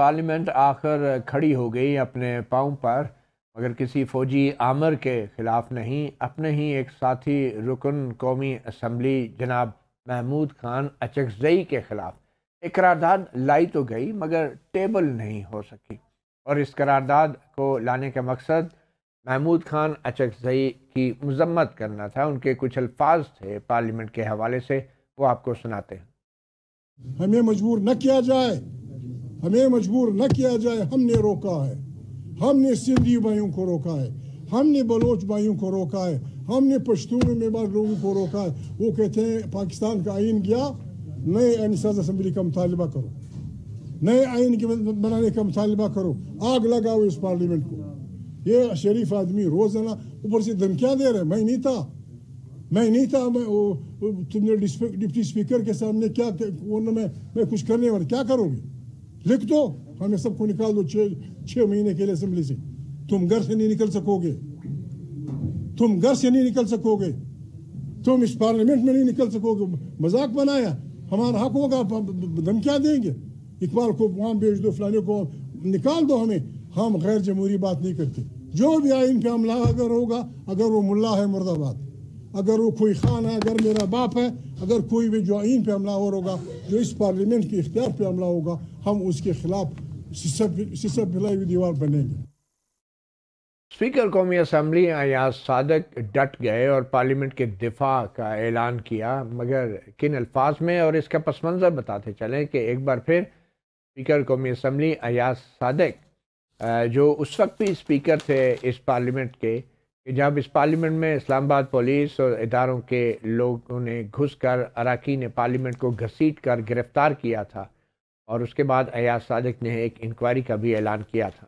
Parliament आखिर खड़ी हो गई अपने पाँव पर, मगर किसी फ़ौजी आमर के ख़िलाफ़ नहीं, अपने ही एक साथी रुकन कौमी असम्बली जनाब महमूद खान अचकज़ई के ख़िलाफ़ एक करारदाद लाई तो गई मगर टेबल नहीं हो सकी। और इस करारदाद को लाने का मकसद महमूद खान अचकज़ई की मज़म्मत करना था। उनके कुछ अल्फाज थे पार्लियामेंट के हवाले से, वो आपको सुनाते हैं। हमें मजबूर न किया जाए, हमें मजबूर न किया जाए। हमने रोका है, हमने सिंधी भाइयों को रोका है, हमने बलोच भाइयों को रोका है, हमने पश्तून में बाद लोगों को रोका है। वो कहते हैं पाकिस्तान का आइन गया, नए आइन साज असम्बली का मुतालबा करो, नए आइन के बनाने का मुतालबा करो, आग लगाओ इस पार्लियामेंट को। ये शरीफ आदमी रोजाना ऊपर से धमकियां दे रहे। मैं नहीं था, तुमने डिप्टी स्पीकर के सामने क्या मैं कुछ करने वाला, क्या करोगे? लिख दो, हमें सबको निकाल दो 6 महीने के लिए असेंबली से। तुम घर से नहीं निकल सकोगे, तुम घर से नहीं निकल सकोगे, तुम इस पार्लियामेंट में नहीं निकल सकोगे। मजाक बनाया, हमारा हक होगा, धमकियां देंगे, इकबाल को वहां भेज दो, फलाने को निकाल दो हमें। हम गैर जमहूरी बात नहीं करते। जो भी आइन पे हमला अगर होगा, अगर वो मुल्ला है मुर्दाबाद, अगर वो कोई खान है, अगर मेरा बाप है, अगर कोई भी जो आइन पे हमला होगा, जो इस पार्लियामेंट के इख्तियार पे हमला होगा, हम उसके खिलाफ सिसक भिलाई हुई दीवार बनेंगे। स्पीकर कौमी असम्बली अयाज सादक डट गए और पार्लियामेंट के दिफा का ऐलान किया, मगर किन अल्फाज में, और इसका पस मंज़र बताते चलें कि एक बार फिर स्पीकर कौमी असम्बली अयाज सादक जो उस वक्त भी स्पीकर थे इस पार्लियामेंट के, कि जब इस पार्लियामेंट में इस्लामाबाद पुलिस और इदारों के लोगों ने घुसकर अरकान पार्लियामेंट को घसीट कर गिरफ़्तार किया था, और उसके बाद अयाज सादक ने एक इंक्वायरी का भी ऐलान किया था।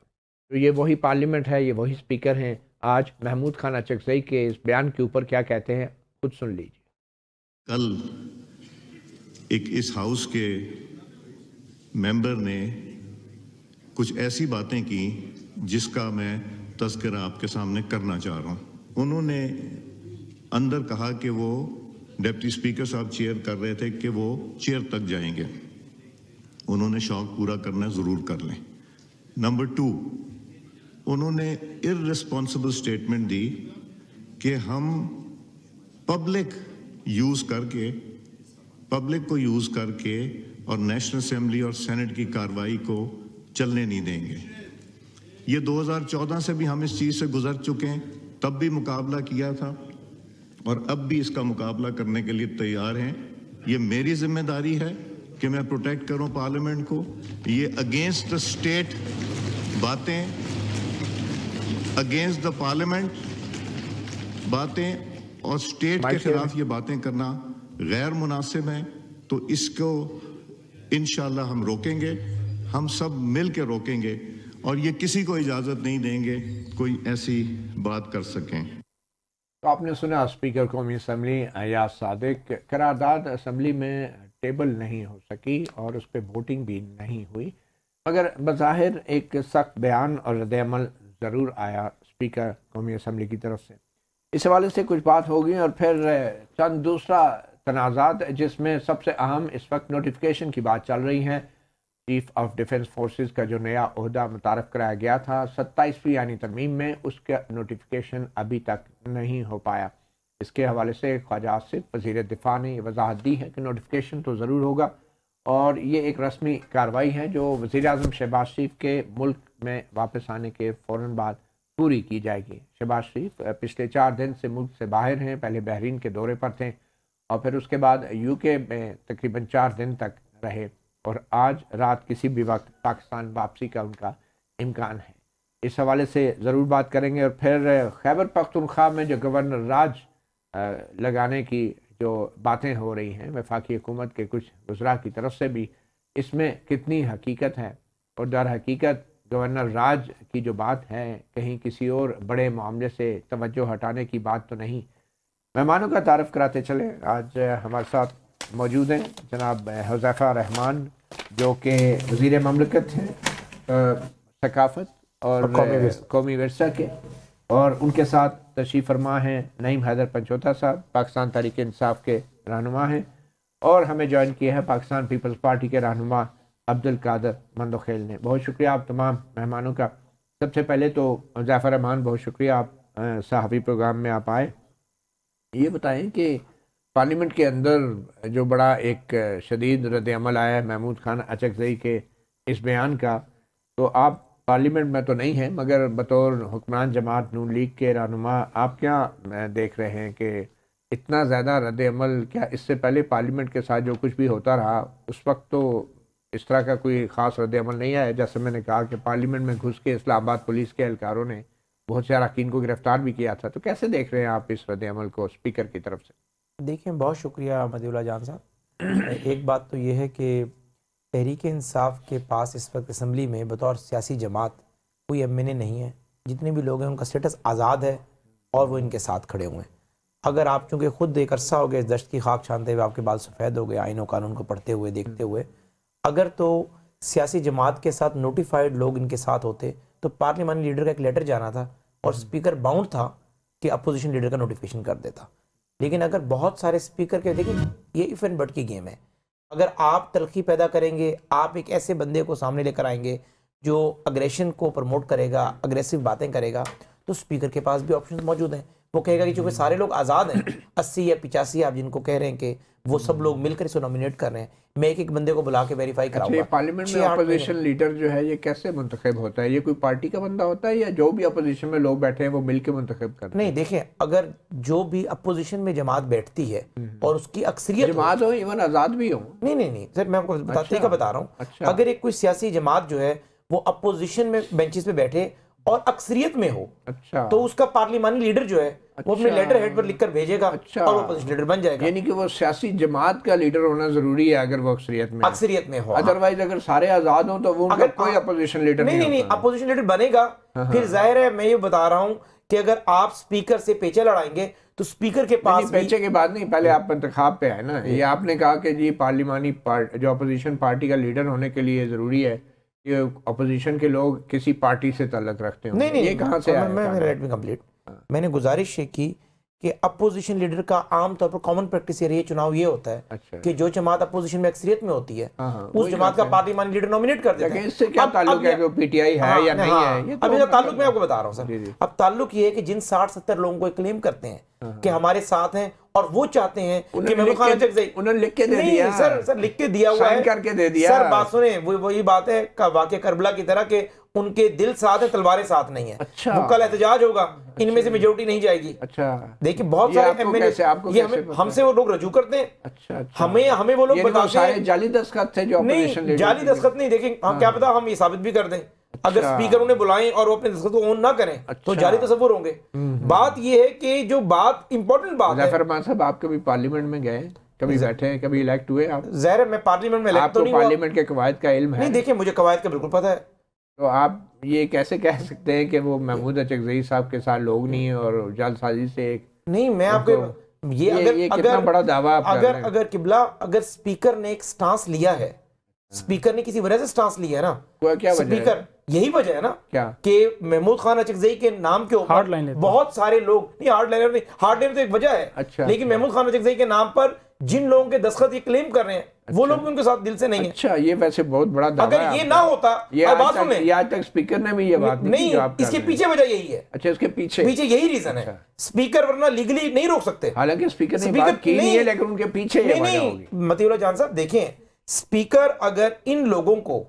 तो ये वही पार्लियामेंट है, ये वही स्पीकर हैं। आज महमूद खान अचकज़ई के इस बयान के ऊपर क्या कहते हैं, खुद सुन लीजिए। कल एक इस हाउस के मेंबर ने कुछ ऐसी बातें की जिसका मैं तज़किरा आपके सामने करना चाह रहा हूँ। उन्होंने अंदर कहा कि वो डिप्टी स्पीकर साहब चेयर कर रहे थे कि वो चेयर तक जाएंगे, उन्होंने शौक पूरा करना ज़रूर कर लें। नंबर 2, उन्होंने इररिस्पॉन्सिबल स्टेटमेंट दी कि हम पब्लिक को यूज़ करके और नेशनल असेंबली और सेनेट की कार्रवाई को चलने नहीं देंगे। ये 2014 से भी हम इस चीज़ से गुजर चुके हैं, तब भी मुकाबला किया था और अब भी इसका मुकाबला करने के लिए तैयार हैं। ये मेरी जिम्मेदारी है कि मैं प्रोटेक्ट करूं पार्लियामेंट को। ये अगेंस्ट द स्टेट बातें, अगेंस्ट द पार्लियामेंट बातें और स्टेट के खिलाफ ये बातें करना गैर मुनासिब है। तो इसको इंशाल्लाह हम रोकेंगे, हम सब मिल के रोकेंगे और ये किसी को इजाज़त नहीं देंगे कोई ऐसी बात कर सकें। तो आपने सुना स्पीकर कौमी असम्बली अयाज सादक। करारदाद असम्बली में टेबल नहीं हो सकी और उस पर वोटिंग भी नहीं हुई, मगर बज़ाहिर एक सख्त बयान और रद्द-ए-अमल ज़रूर आया स्पीकर कौमी असम्बली की तरफ से। इस हवाले से कुछ बात होगी और फिर चंद दूसरा तनाज़ात, जिसमें सबसे अहम इस वक्त नोटिफिकेशन की बात चल रही है। चीफ ऑफ डिफेंस फोर्सेस का जो नया ओहदा मुतारफ़ कराया गया था 27वीं यानी तरमीम में, उसका नोटिफिकेशन अभी तक नहीं हो पाया। इसके हवाले से ख्वाजा आसिफ वज़ीर दिफा ने वजाहत दी है कि नोटिफिकेशन तो ज़रूर होगा और ये एक रस्मी कार्रवाई है जो वज़ीर आज़म शहबाज शरीफ के मुल्क में वापस आने के फ़ौरन बाद पूरी की जाएगी। शहबाज शरीफ पिछले 4 दिन से मुल्क से बाहर हैं, पहले बहरीन के दौरे पर थे और फिर उसके बाद यूके में तकरीबन 4 दिन तक रहे और आज रात किसी भी वक्त पाकिस्तान वापसी का उनका इम्कान है। इस हवाले से ज़रूर बात करेंगे। और फिर खैबर पख्तूनख्वा में जो गवर्नर राज लगाने की जो बातें हो रही हैं वफाकी हुकूमत के कुछ वज़रा की तरफ से भी, इसमें कितनी हकीकत है और दर हकीकत गवर्नर राज की जो बात है कहीं किसी और बड़े मामले से तवज्जो हटाने की बात तो नहीं। मेहमानों का तारफ़ कराते चले। आज हमारे साथ मौजूद हैं जनाब हुज़ैफ़ा रहमान जो कि वज़ीर ममलकत हैं सकाफ़त और कौमी विरसा के, और उनके साथ तशरीफ़ फरमा हैं नईम हैदर पंचोता साहब, पाकिस्तान तहरीक इंसाफ के रहनुमा हैं, और हमें ज्वाइन किया है पाकिस्तान पीपल्स पार्टी के रहनुमा अब्दुल कादर मंदोखेल ने। बहुत शुक्रिया आप तमाम मेहमानों का। सबसे पहले तो ज़ाफ़र रहमान, बहुत शुक्रिया आप सहाफ़ी प्रोग्राम में आप आए। ये बताएं कि पार्लियामेंट के अंदर जो बड़ा एक शदीद रद्द-ए-अमल आया है महमूद खान अचकज़ई के इस बयान का, तो आप पार्लियामेंट में तो नहीं हैं मगर बतौर हुक्मरान जमात नून लीग के रहनुमा आप क्या देख रहे हैं कि इतना ज़्यादा रद्द-ए-अमल, क्या इससे पहले पार्लियामेंट के साथ जो कुछ भी होता रहा उस वक्त तो इस तरह का कोई ख़ास रद्द-ए-अमल नहीं आया? जैसे मैंने कहा कि पार्लियामेंट में घुस के इस्लामाबाद पुलिस के एहलकारों ने बहुत से अरकान को गिरफ्तार भी किया था। तो कैसे देख रहे हैं आप इस रद्द-ए-अमल को स्पीकर की तरफ से? देखिए, बहुत शुक्रिया मदीउल्लाह जान साहब। एक बात तो ये है कि तहरीक इंसाफ के पास इस वक्त असम्बली में बतौर सियासी जमात कोई एमएनए नहीं है। जितने भी लोग हैं उनका स्टेटस आज़ाद है और वो इनके साथ खड़े हुए हैं। अगर आप चूँकि खुद एक अरसा हो गया इस दश्त की खाक छानते हुए, आपके बाल सफ़ेद हो गए आईन और कानून को पढ़ते हुए देखते हुए, अगर तो सियासी जमात के साथ नोटिफाइड लोग इनके साथ होते तो पार्लियामानी लीडर का एक लेटर जाना था और स्पीकर बाउंड था कि अपोजिशन लीडर का नोटिफिकेशन कर देता। लेकिन अगर बहुत सारे स्पीकर के, देखिए ये इफ एंड बट की गेम है। अगर आप तलखी पैदा करेंगे, आप एक ऐसे बंदे को सामने लेकर आएंगे जो अग्रेशन को प्रमोट करेगा, अग्रेसिव बातें करेगा, तो स्पीकर के पास भी ऑप्शन मौजूद हैं। वो कहेगा कि चूंकि सारे लोग आज़ाद हैं, 80 या 85 आप जिनको कह रहे हैं कि वो सब लोग मिलकर इसको नॉमिनेट कर रहे हैं, मैं एक एक बंदे को बुला के वेरीफाई कराऊंगा। पार्लियामेंट में अपोजिशन लीडर जो है ये कैसे मुंतखब होता है? ये कोई पार्टी का बंदा होता है या जो भी अपोजिशन में लोग बैठे हैं वो मिलकर मुंतखब करते हैं? नहीं, देखें, अगर जो भी अपोजिशन में जमात बैठती है और उसकी अक्सरियत जमात हो, इवन आज़ाद भी हो। नहीं सर, मैं आपको तरीका बता रहा हूँ। अच्छा। अगर एक कोई सियासी जमात जो है वो अपोजिशन में बेंचेस पे बैठे और अक्सरियत में हो, अच्छा, तो उसका पार्लियामानी लीडर जो है वो अपने लेटर हेड पर लिखकर भेजेगा। अच्छा, और वो अपोजिशन लीडर बन जाएगा। यानी कि वो सियासी जमात का लीडर होना जरूरी है अगर वो अक्सरियत में हो। अदरवाइज अगर सारे आजाद हो तो वो उनका कोई अपोजिशन लीडर नहीं, अपोजिशन लीडर बनेगा। फिर जाहिर है, मैं ये बता रहा हूँ कि अगर आप स्पीकर से पेचे लड़ाएंगे तो स्पीकर के पास पेचे के बाद नहीं, पहले आप इंतखाब पे है ना। ये आपने कहा कि जी पार्लियामानी जो अपोजिशन पार्टी का लीडर होने के लिए जरूरी है कि अपोजिशन के लोग किसी पार्टी से ताल्लुक रखते हो। नहीं, ये कहाँ से कंप्लीट मैंने गुजारिश ये की कि अपोजिशन लीडर का आमतौर पर कॉमन प्रैक्टिस ये चुनाव ये होता है कि जो जमात अपोजिशन में अक्सरियत में होती है उस जमात का पार्लियामानी लीडर नॉमिनेट कर देते हैं। इससे क्या ताल्लुक है कि पीटीआई है या नहीं है? अभी जो ताल्लुक मैं आपको बता रहा हूँ सर, अब ताल्लुक ये है कि जिन 60-70 लोगों को क्लेम करते हैं कि हमारे साथ हैं और वो चाहते हैं कि महमूद खान अचकज़ई, उन्होंने लिख के दे दिया। सर लिख के दिया हुआ है, करके दे दिया। सर बात सुने, वही बात है वाक़या करबला की तरह के उनके दिल साथ है, तलवारें साथ नहीं है। अच्छा, वो कल एहतजाज होगा, इनमें से मेजोरिटी नहीं जाएगी। अच्छा, देखिए बहुत सारे एमएलए हमसे वो लोग रजू करते हैं। अच्छा, हमें वो लोग बताते हैं जाली दस्तखत थे जो अपोजिशन लीडर। जाली दस्तखत नहीं, देखें हम क्या पता हम ये साबित भी कर दें। अगर स्पीकर उन्हें बुलाएं और वो अपने दस्तखत को ऑन ना करें तो जाली तस्वुर होंगे। बात ये है कि जो बात इंपॉर्टेंट बात है, फरमान साहब आप कभी पार्लियामेंट में गए, कभी बैठे हैं, कभी इलेक्ट हुए आप? ज़ाहिर मैं पार्लियामेंट में इलेक्ट तो नहीं हुआ। पार्लियामेंट के कवायद का इल्म है? नहीं, देखिए मुझे कवायद का बिल्कुल पता है। तो आप ये कैसे कह सकते हैं कि वो महमूद अचकज़ई साहब के साथ लोग नहीं है और जालसाजी से एक नहीं, मैं आपको ये कितना बड़ा दावा अगर किबला, अगर स्पीकर ने एक स्टांस लिया है, स्पीकर ने किसी वजह से स्टांस लिया है ना, क्या स्पीकर यही वजह है ना क्या कि महमूद खान अचकज़ई के नाम के ऊपर बहुत सारे लोग, नहीं हार्डलाइनर नहीं, हार्डलाइनर तो एक वजह है। अच्छा, लेकिन महमूद खान अचकज़ई के नाम पर जिन लोगों के दस्तखत ये क्लेम कर रहे हैं वो लोग भी उनके साथ दिल से नहीं है। अच्छा, ये वैसे बहुत बड़ा दावा है। अगर ये ना होता, आज तक स्पीकर ने भी ये बात नहीं, इसके पीछे वजह यही है। अच्छा, इसके पीछे यही रीजन है। स्पीकर वरना लीगली नहीं रोक सकते। हालांकि स्पीकर ने बात की नहीं है, लेकिन उनके पीछे ये वजह होगी। मतीउल्लाह जान साहब देखें, स्पीकर अगर इन लोगों को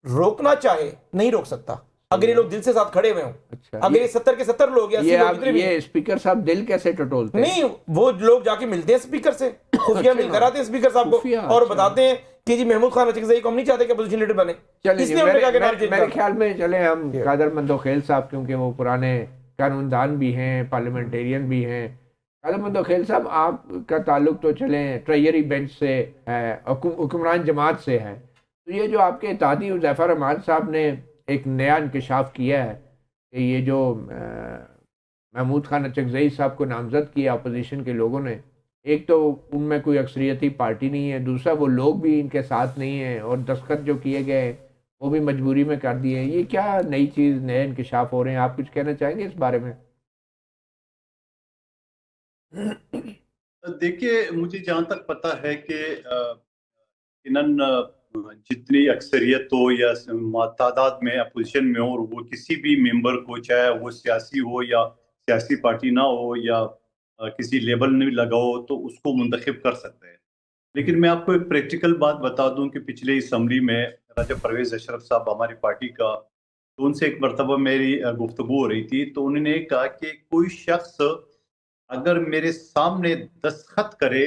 रोकना चाहे नहीं रोक सकता अगर ये लोग दिल से साथ खड़े हुए हों। अच्छा, अगर ये 70 के 70 लोग या 80 लोग, ये स्पीकर साहब दिल कैसे टटोलते हैं? नहीं, वो लोग जाके मिलते हैं स्पीकर से, खुफिया मिलकर आते हैं स्पीकर साहब को और बताते हैं कि जी महमूद खान अचकज़ई को हम नहीं चाहते कि अपोजिशन लीडर बने। मेरे ख्याल में चले हम कादर मंदोखेल साहब, क्योंकि वो पुराने कानूनदान भी हैं, पार्लियामेंटेरियन भी हैं। कादर मंदोखेल साहब, आपका ताल्लुक तो चले ट्रेजरी बेंच से है, हुक्मरान जमात से है, तो ये जो आपके इत्तेहादी ज़ाफ़र रहमान साहब ने एक नया इंकशाफ किया है कि ये जो महमूद खान अचकज़ई साहब को नामज़द किया अपोजिशन के लोगों ने, एक तो उनमें कोई अक्सरियती पार्टी नहीं है, दूसरा वो लोग भी इनके साथ नहीं हैं और दस्तखत जो किए गए वो भी मजबूरी में कर दिए। ये क्या नई चीज़, नए इंकशाफ हो रहे हैं? आप कुछ कहना चाहेंगे इस बारे में? देखिए, मुझे जहाँ तक पता है कि इन्हन जितनी अक्सरियत हो या तादाद में अपोजिशन में हो, और वो किसी भी मेंबर को, चाहे वो सियासी हो या सियासी पार्टी ना हो या किसी लेबल में लगा हो, तो उसको मुंतखब कर सकते हैं। लेकिन मैं आपको एक प्रैक्टिकल बात बता दूं कि पिछले असम्बली में राजा परवेज अशरफ साहब हमारी पार्टी का, तो उनसे एक मरतबा मेरी गुफ्तगू हो रही थी, तो उन्होंने कहा कि कोई शख्स अगर मेरे सामने दस्तखत करे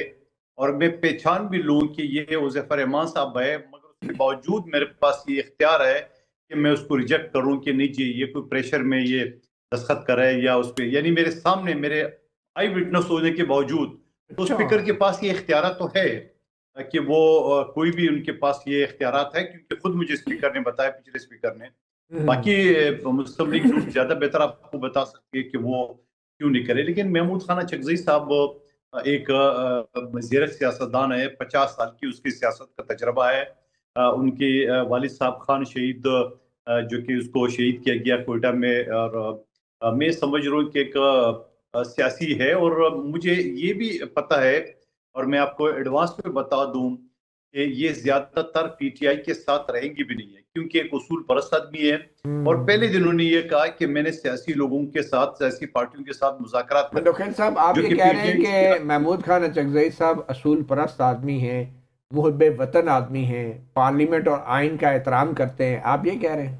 और मैं पहचान भी लूं कि ये हुज़ैफा रहमान साहब है, मगर उसके बावजूद मेरे पास ये इख्तियार है कि मैं उसको रिजेक्ट करूं कि नहीं जी ये कोई प्रेशर में ये दस्तखत करे या उस पर, यानी मेरे सामने मेरे आई विटनेस होने के बावजूद, तो स्पीकर के पास ये इख्तियार तो है कि वो कोई भी उनके पास ये इख्तियारात है, क्योंकि खुद मुझे स्पीकर ने बताया, पिछले स्पीकर ने। बाकी मुस्लिम लीग ग्रुप ज्यादा बेहतर आपको बता सकते हैं कि वो क्यों नहीं करे। लेकिन महमूद खान चकज़ई साहब एक वज़ीर सियासतदान है, 50 साल की उसकी सियासत का तजर्बा है। उनके वालिद साहब खान शहीद, जो कि उसको शहीद किया गया कोयटा में, और मैं समझ रहा हूँ कि एक सियासी है, और मुझे ये भी पता है, और मैं आपको एडवांस में बता दूं कि ये ज्यादातर पीटीआई के साथ रहेंगी भी नहीं है, क्योंकि एक उसूल परस्त आदमी है। और पहले दिन उन्होंने ये कहा कि मैंने सियासी लोगों के साथ, सियासी पार्टियों के साथ मुज़ाकरात करे। खैर साहब, आप ये कह रहे हैं कि महमूद खान चकज़ई साहब असूल परस्त आदमी हैं, मुहब्बे वतन आदमी हैं, पार्लियामेंट और आइन का एहतराम करते हैं, आप ये कह रहे हैं?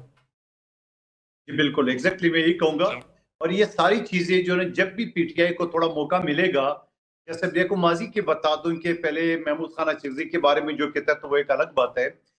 जी बिल्कुल, एग्जैक्टली मैं यही कहूंगा। और ये सारी चीजें जो है, जब भी पीटीआई को थोड़ा मौका मिलेगा, जैसे देखो माजी की बता दूं कि पहले महमूद खान चकज़ई के बारे में जो कहता है तो वो एक अलग बात है,